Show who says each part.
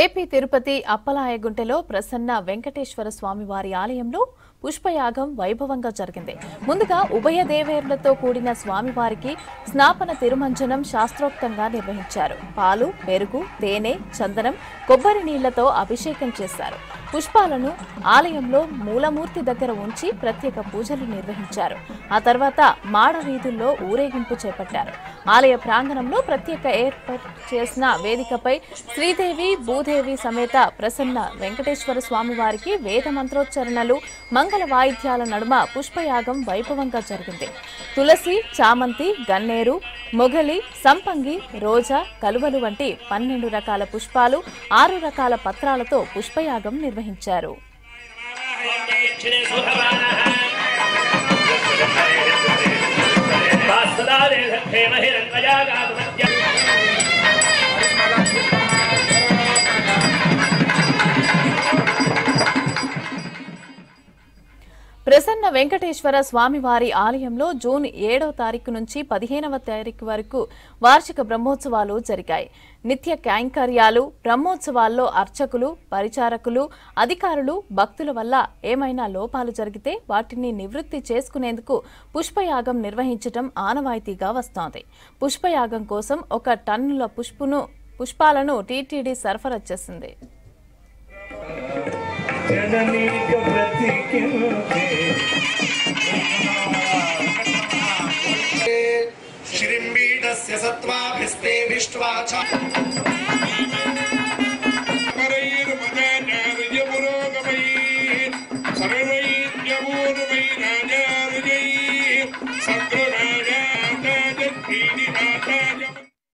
Speaker 1: AP Tirupati అప్పలాయగుంటలో Prasanna Venkateswara స్వామివారి ఆలయంలో పుష్పయాగం వైభవంగా జరిగింది. ముందుగా ఉభయ దేవేరులతో కూడిన స్వామివారికి స్నాపన తిరుమంజనం శాస్త్రోక్తంగా నిర్వహించారు. పాలు, పెరుగు, తేనె, చందనం, కొబ్బరి నీళ్లతో అభిషేకం చేశారు. పుష్పాలను ఆలయంలో మూలమూర్తి దగ్గర ఉంచి ప్రత్యేక పూజలు నిర్వహించారు. ఆ తర్వాత మాడ వీధుల్లో ఊరేగింపు చేపట్టారు. ఆలయ ప్రాంగణంలో ప్రత్యేక ఏర్పాటు చేసిన వేదికపై శ్రీదేవి, భూదేవి సమేత ప్రసన్న వెంకటేశ్వర స్వామివారికి వేద మంత్రోచ్చరణలు, మంగళ వాయిద్యాల నడుమ పుష్పయాగం వైభవంగా జరిగింది. తులసి, చామంతి, గన్నేరు, మొగలి, సంపంగి, రోజా, కలువలు వంటి 12 రకాల పుష్పాలు, 6 రకాల పత్రాలతో పుష్పయాగం నిర్వహించారు. ప్రసన్న వెంకటేశ్వర స్వామివారి ఆలయంలో జూన్ 7వ తారీఖు నుంచి 15వ తారీఖు వరకు వార్షిక బ్రహ్మోత్సవాలు జరిగాయి. నిత్య కైంకర్యాలు, బ్రహ్మోత్సవాల్లో అర్చకులు, పరిచారకులు, అధికారులు, భక్తుల వల్ల ఏమైనా లోపాలు జరిగితే వాటిని నివృత్తి చేసుకునేందుకు పుష్పయాగం నిర్వహించడం ఆనవాయితీగా వస్తోంది. పుష్పయాగం కోసం 1 టన్నుల పుష్పాలను టీటీడీ సరఫరా చేసింది.
Speaker 2: श्रीम्बीडस्य सत्त्वाभिस्ते विष्ट्वा च